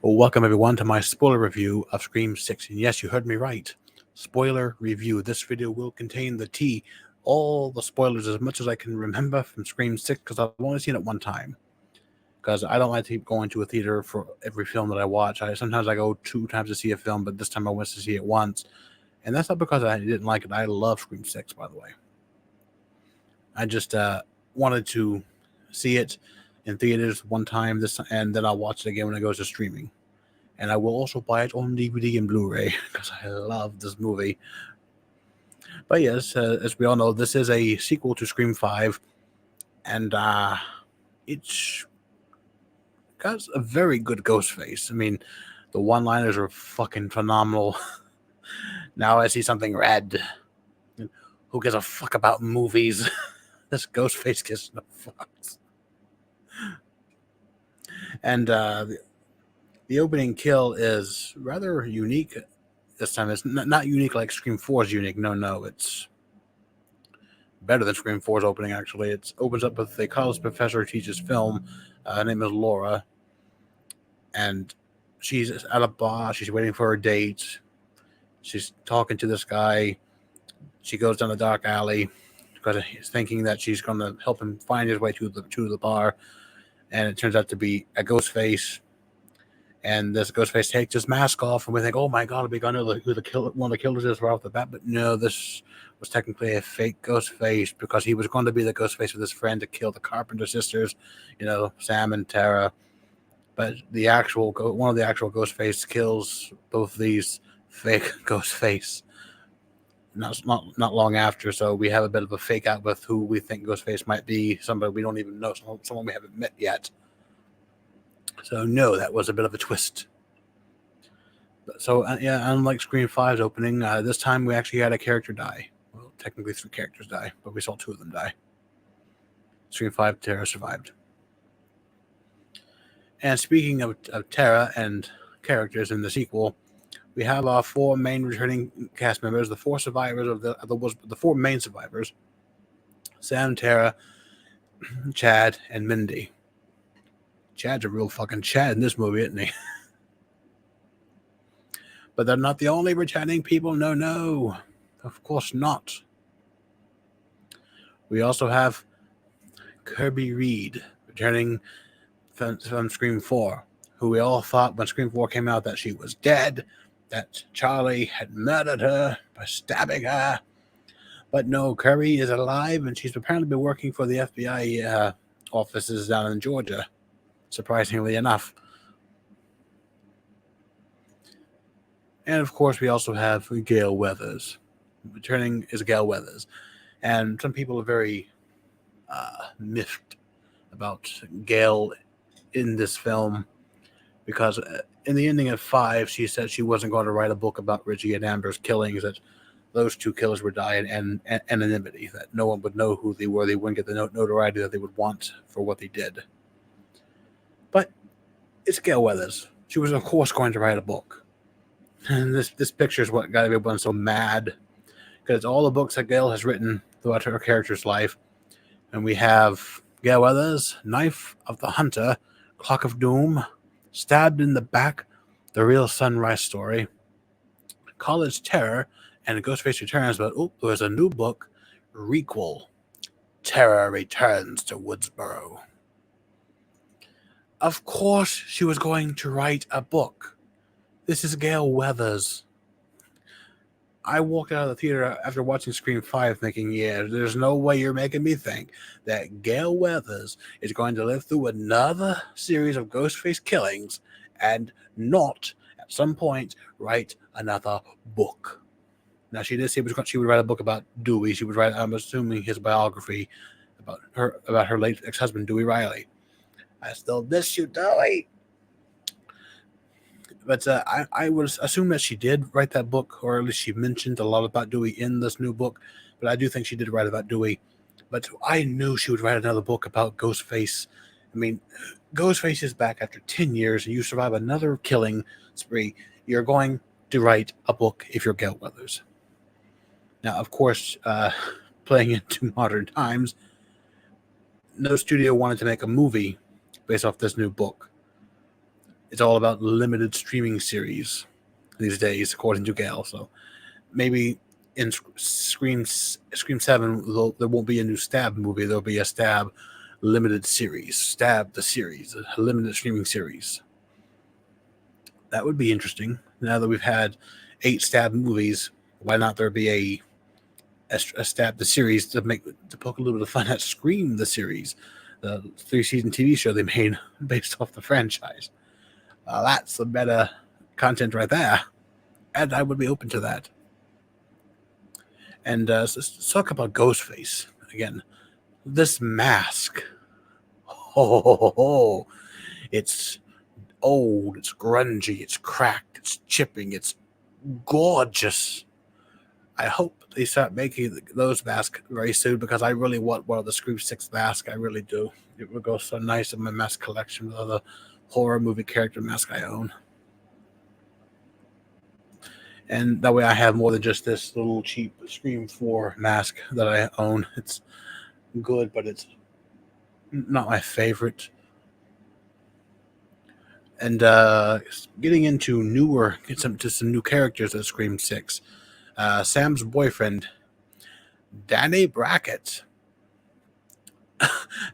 Well, welcome everyone to my spoiler review of Scream 6. And yes, you heard me right. Spoiler review. This video will contain the tea, all the spoilers as much as I can remember from Scream 6 because I've only seen it one time. Because I don't like to keep going to a theater for every film that I watch. Sometimes I go 2 times to see a film, but this time I went to see it once. And that's not because I didn't like it. I love Scream 6, by the way. I just wanted to see it in theaters one time, and then I'll watch it again when it goes to streaming. And I will also buy it on DVD and Blu-ray because I love this movie. But yes, as we all know, this is a sequel to Scream 5, and it's got a very good ghost face. I mean, the one-liners are fucking phenomenal. Now I see something red. Who gives a fuck about movies? This ghost face gives no fucks. And the opening kill is rather unique this time. It's not unique like Scream 4 is unique. No, it's better than Scream 4's opening, actually. It opens up with a college professor who teaches film. Her name is Laura. And she's at a bar. She's waiting for her date. She's talking to this guy. She goes down a dark alley because he's thinking that she's going to help him find his way to the bar. And it turns out to be a ghost face. And this ghost face takes his mask off, and we think, "Oh my god, we're gonna know who one of the killers is right off the bat." But no, this was technically a fake ghost face because he was going to be the ghost face with his friend to kill the Carpenter sisters, Sam and Tara. But one of the actual ghost face kills both these fake ghost face. Not long after, so we have a bit of a fake out with who we think Ghostface might be. Somebody we don't even know, someone we haven't met yet. So no, that was a bit of a twist. So yeah, unlike Scream 5's opening, this time we actually had a character die. Well, technically 3 characters die, but we saw 2 of them die. Scream 5, Tara survived. And speaking of Tara and characters in the sequel, we have our 4 main returning cast members, the 4 survivors of the 4 main survivors: Sam, Tara, Chad, and Mindy. Chad's a real fucking Chad in this movie, isn't he? But they're not the only returning people. No. Of course not. We also have Kirby Reed returning from Scream 4, who we all thought when Scream 4 came out that she was dead, that Charlie had murdered her by stabbing her. But no, Kirby is alive, and she's apparently been working for the FBI offices down in Georgia, surprisingly enough. And of course, we also have Gale Weathers. Returning is Gale Weathers. And some people are very miffed about Gale in this film because in the ending of 5, she said she wasn't going to write a book about Richie and Amber's killings, that those 2 killers were dying in anonymity, that no one would know who they were. They wouldn't get the notoriety that they would want for what they did. But it's Gale Weathers. She was, of course, going to write a book. And this picture is what got everyone so mad, because it's all the books that Gale has written throughout her character's life. And we have Gale Weathers, Knife of the Hunter, Clock of Doom, Stabbed in the Back, The Real Sunrise Story, College Terror, and Ghostface Returns. But there's a new book, Requel, Terror Returns to Woodsboro. Of course she was going to write a book. This is Gale Weathers. I walked out of the theater after watching Scream 5 thinking, yeah, there's no way you're making me think that Gale Weathers is going to live through another series of Ghostface killings and not, at some point, write another book. Now, she did say she would write a book about Dewey. She would write, I'm assuming, his biography about her late ex-husband, Dewey Riley. I still miss you, Dewey. But I would assume that she did write that book, or at least she mentioned a lot about Dewey in this new book. But I do think she did write about Dewey. But I knew she would write another book about Ghostface. I mean, Ghostface is back after 10 years, and you survive another killing spree. You're going to write a book if you're Gale Weathers. Now, of course, playing into modern times, no studio wanted to make a movie based off this new book. it's all about limited streaming series these days, according to Gail. So maybe in Scream 7, there won't be a new Stab movie. There'll be a Stab limited series, Stab the series, a limited streaming series. That would be interesting. Now that we've had 8 Stab movies, why not there be a Stab the series to poke a little bit of fun at Scream the series, the 3-season TV show they made based off the franchise. That's the meta content right there, and I would be open to that. And let's talk about Ghostface again. This mask, it's old, it's grungy, it's cracked, it's chipping, it's gorgeous. I hope they start making those masks very soon, because I really want one of the Scream 6 masks. I really do. It would go so nice in my mask collection with other horror movie character masks I own. And that way I have more than just this little cheap Scream 4 mask that I own. It's good, but it's not my favorite. And getting into some new characters at Scream 6. Sam's boyfriend, Danny Brackett.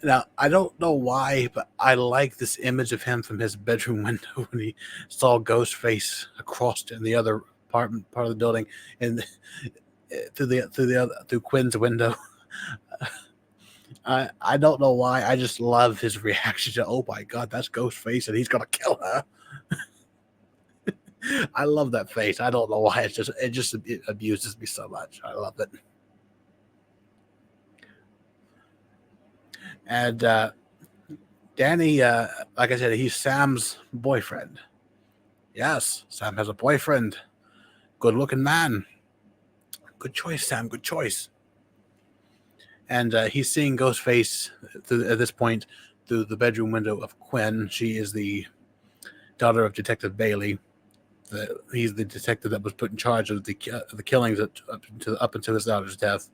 Now, I don't know why, but I like this image of him from his bedroom window when he saw Ghostface across in the other part of the building, and through Quinn's window. I don't know why. I just love his reaction to, oh my God, that's Ghostface and he's gonna kill her. I love that face. I don't know why. It abuses me so much. I love it. And Danny, like I said, he's Sam's boyfriend. Yes, Sam has a boyfriend. Good-looking man. Good choice, Sam. Good choice. And he's seeing Ghostface at this point through the bedroom window of Quinn. She is the daughter of Detective Bailey. He's the detective that was put in charge of the killings up until his daughter's death.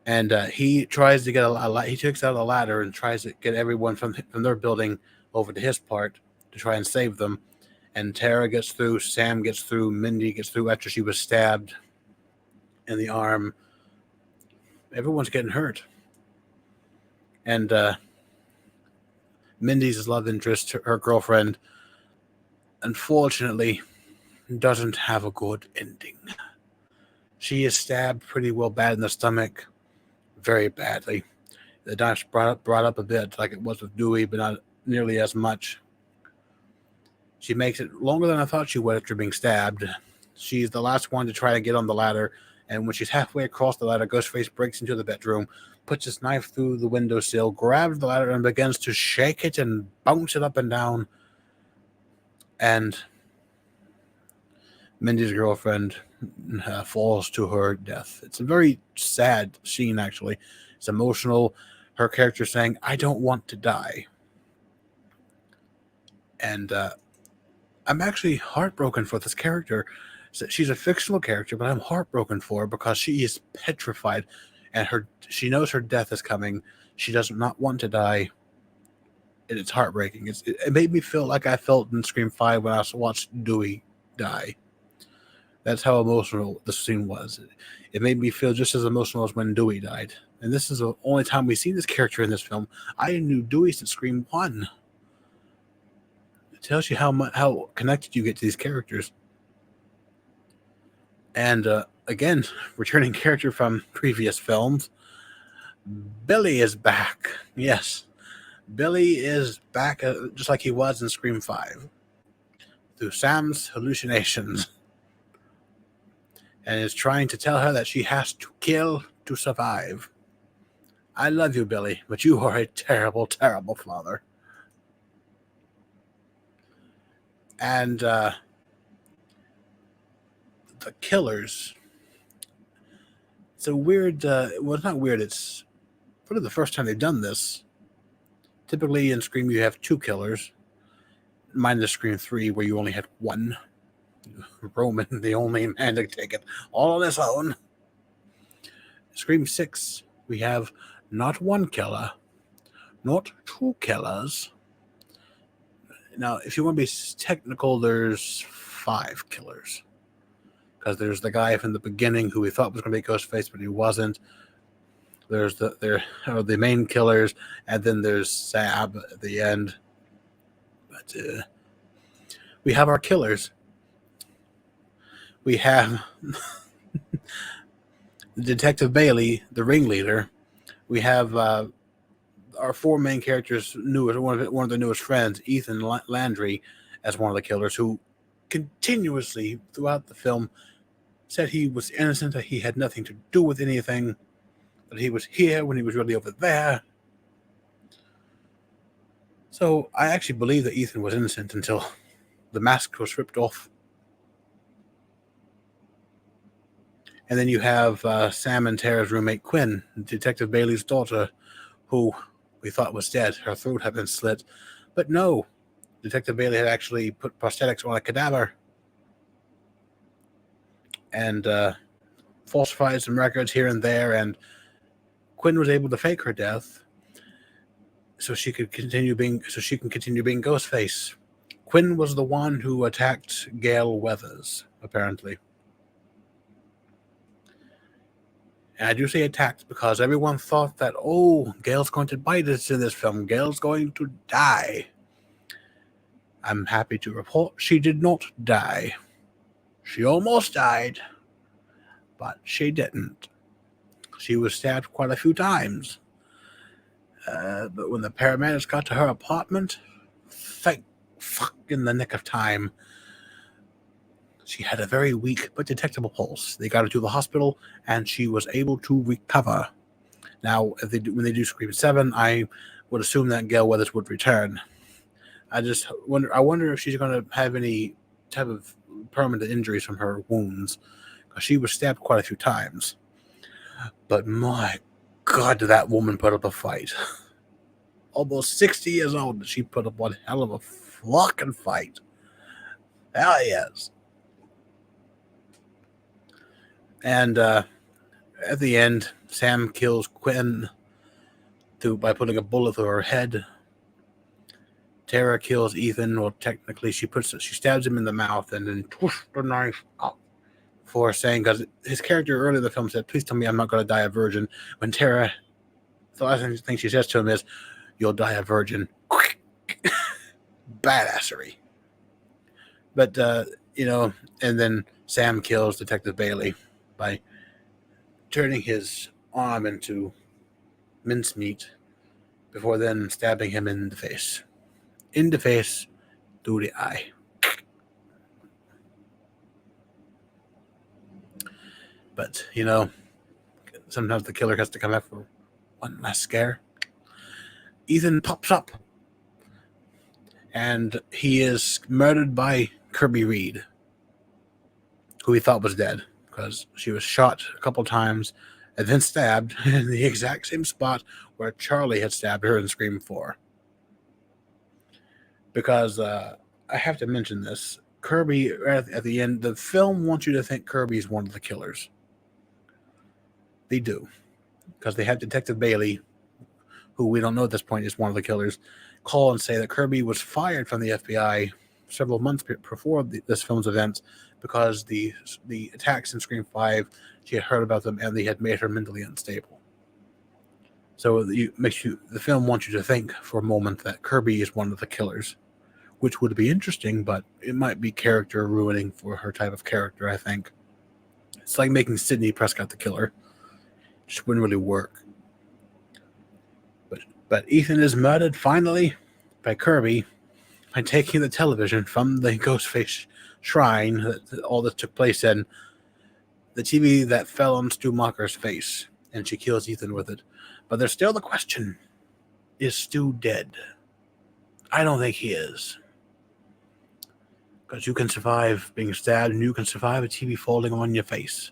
And he tries to get he takes out a ladder and tries to get everyone from their building over to his part to try and save them. And Tara gets through, Sam gets through, Mindy gets through after she was stabbed in the arm. Everyone's getting hurt. And Mindy's love interest, her girlfriend, unfortunately doesn't have a good ending. She is stabbed pretty well bad in the stomach, very badly. The doctor brought up a bit, like it was with Dewey, but not nearly as much. She makes it longer than I thought she would after being stabbed. She's the last one to try to get on the ladder, and when she's halfway across the ladder, Ghostface breaks into the bedroom, puts his knife through the windowsill, grabs the ladder, and begins to shake it and bounce it up and down. And Mindy's girlfriend falls to her death. It's a very sad scene, actually. It's emotional. Her character saying, "I don't want to die." And I'm actually heartbroken for this character. She's a fictional character, but I'm heartbroken for her because she is petrified, and she knows her death is coming. She does not want to die, and it's heartbreaking. It made me feel like I felt in Scream 5 when I watched Dewey die. That's how emotional the scene was. It made me feel just as emotional as when Dewey died. And this is the only time we've seen this character in this film. I knew Dewey since Scream 1. It tells you how connected you get to these characters. And again, returning character from previous films, Billy is back. Yes, Billy is back just like he was in Scream 5 through Sam's hallucinations, and is trying to tell her that she has to kill to survive. I love you, Billy, but you are a terrible, terrible father. And the killers. It's a weird. Well, it's not weird. It's probably the first time they've done this. Typically in Scream, you have 2 killers, minus Scream 3, where you only had 1. Roman, the only man to take it all on his own. Scream 6, we have not 1 killer, not 2 killers, Now, if you want to be technical, there's 5 killers. Because there's the guy from the beginning who we thought was going to be Ghostface, but he wasn't. There's the main killers, and then there's Sab at the end. But we have our killers. We have Detective Bailey, the ringleader. We have our 4 main characters, one of the newest friends, Ethan Landry, as one of the killers, who continuously throughout the film said he was innocent, that he had nothing to do with anything, that he was here when he was really over there. So I actually believe that Ethan was innocent until the mask was ripped off. And then you have Sam and Tara's roommate, Quinn, Detective Bailey's daughter, who we thought was dead. Her throat had been slit. But no, Detective Bailey had actually put prosthetics on a cadaver and falsified some records here and there. And Quinn was able to fake her death so she can continue being Ghostface. Quinn was the one who attacked Gail Weathers, apparently. And I do say attacked because everyone thought that, oh, Gail's going to bite us in this film. Gail's going to die. I'm happy to report she did not die. She almost died, but she didn't. She was stabbed quite a few times. But when the paramedics got to her apartment, thank fuck in the nick of time, she had a very weak but detectable pulse. They got her to the hospital, and she was able to recover. Now, when they do Scream 7, I would assume that Gail Weathers would return. I wonder if she's going to have any type of permanent injuries from her wounds, because she was stabbed quite a few times. But my God, did that woman put up a fight. Almost 60 years old, she put up one hell of a fucking fight. Hell yes. And at the end, Sam kills Quinn by putting a bullet through her head. Tara kills Ethan. Well, technically, she stabs him in the mouth and then twists the knife up for saying, because his character earlier in the film said, "Please tell me I'm not going to die a virgin." When Tara, the last thing she says to him is, "You'll die a virgin." Badassery. But, and then Sam kills Detective Bailey by turning his arm into mincemeat before then stabbing him in the face. In the face, through the eye. But, sometimes the killer has to come out for one last scare. Ethan pops up, and he is murdered by Kirby Reed, who he thought was dead, because she was shot a couple times and then stabbed in the exact same spot where Charlie had stabbed her in Scream 4. Because I have to mention this, Kirby, at the end, the film wants you to think Kirby's one of the killers. They do. Because they have Detective Bailey, who we don't know at this point is one of the killers, call and say that Kirby was fired from the FBI several months before this film's events because the attacks in Scream 5, she had heard about them and they had made her mentally unstable. So the film wants you to think for a moment that Kirby is one of the killers, which would be interesting, but it might be character ruining for her type of character, I think. It's like making Sidney Prescott the killer. It just wouldn't really work. But Ethan is murdered finally by Kirby by taking the television from the Ghostface shrine that all this took place in, the TV that fell on Stu Macher's face, and she kills Ethan with it. But there's still the question, is Stu dead? I don't think he is. Because you can survive being stabbed, and you can survive a TV falling on your face.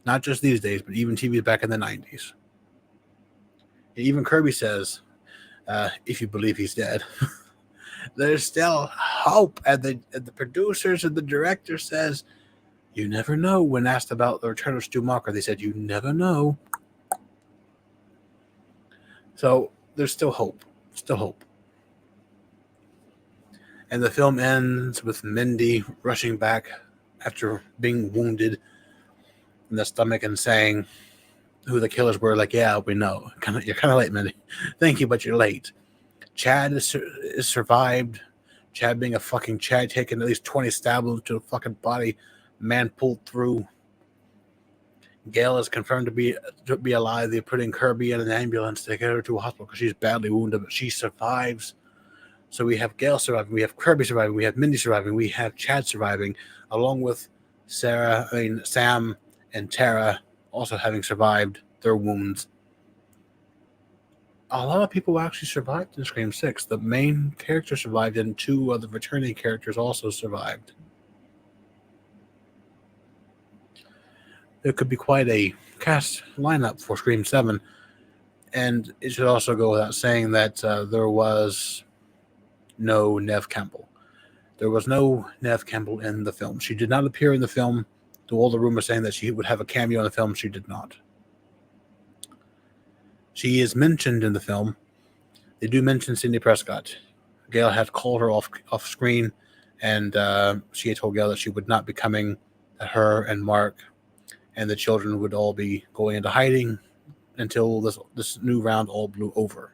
Not just these days, but even TVs back in the 90s. And even Kirby says, if you believe he's dead, there's still hope. And the producers and the director says, you never know. When asked about the return of Stu Macher, they said, you never know. So there's still hope. Still hope. And the film ends with Mindy rushing back after being wounded in the stomach and saying who the killers were. Like, yeah, we know. You're kind of late, Mindy. Thank you, but you're late. Chad is survived. Chad being a fucking Chad, taking at least 20 stab wounds to the fucking body. Man pulled through. Gail is confirmed to be alive. They're putting Kirby in an ambulance to get her to a hospital because she's badly wounded, but she survives. So we have Gail surviving, we have Kirby surviving, we have Mindy surviving, we have Chad surviving, along with Sam and Tara also having survived their wounds. A lot of people actually survived in Scream 6. The main character survived, and 2 of the returning characters also survived. There could be quite a cast lineup for Scream 7, and it should also go without saying that there was no Neve Campbell. There was no Neve Campbell in the film. She did not appear in the film. To all the rumors saying that she would have a cameo in the film, she did not. She is mentioned in the film. They do mention Sidney Prescott. Gail had called her off screen, and she had told Gail that she would not be coming. That her and Mark and the children would all be going into hiding until this new round all blew over.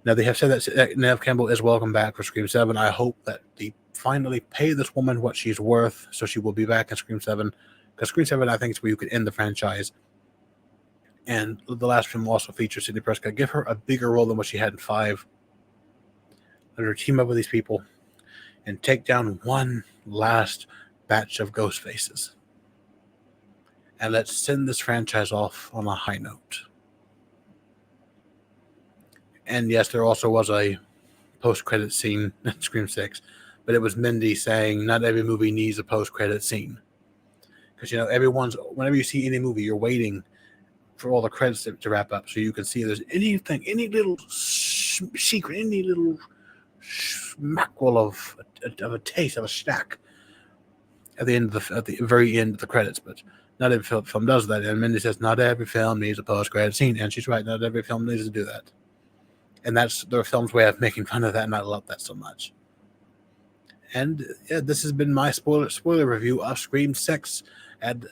Now, they have said that Neve Campbell is welcome back for Scream 7. I hope that they finally pay this woman what she's worth, so she will be back in Scream 7. Because Scream 7, I think, is where you could end the franchise. And the last film also features Sidney Prescott. Give her a bigger role than what she had in 5. Let her team up with these people and take down one last batch of ghost faces. And let's send this franchise off on a high note. And yes, there also was a post-credit scene in Scream 6, but it was Mindy saying not every movie needs a post-credit scene. Because, whenever you see any movie, you're waiting for all the credits to wrap up so you can see if there's anything, any little secret, any little mackerel of a taste of a snack at the very end of the credits. But not every film does that. And Mindy says not every film needs a post-credit scene, and she's right. Not every film needs to do that. And that's the film's way of making fun of that, and I love that so much. And yeah, this has been my spoiler review of Scream 6. And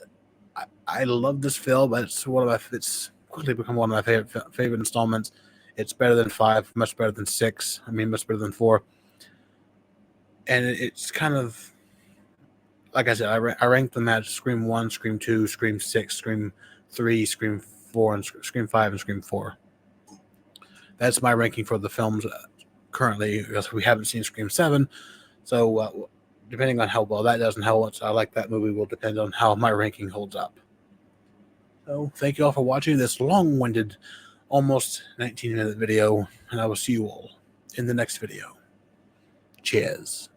I love this film. It's quickly become one of my favorite installments. It's better than 5, much better than 6. Much better than 4. And it's kind of, like I said, I ranked them as Scream 1, Scream 2, Scream 6, Scream 3, Scream 4, and Scream 5, and Scream 4. That's my ranking for the films currently, because we haven't seen Scream 7. So depending on how well that does and how much I like that movie will depend on how my ranking holds up. So thank you all for watching this long-winded, almost 19-minute video, and I will see you all in the next video. Cheers.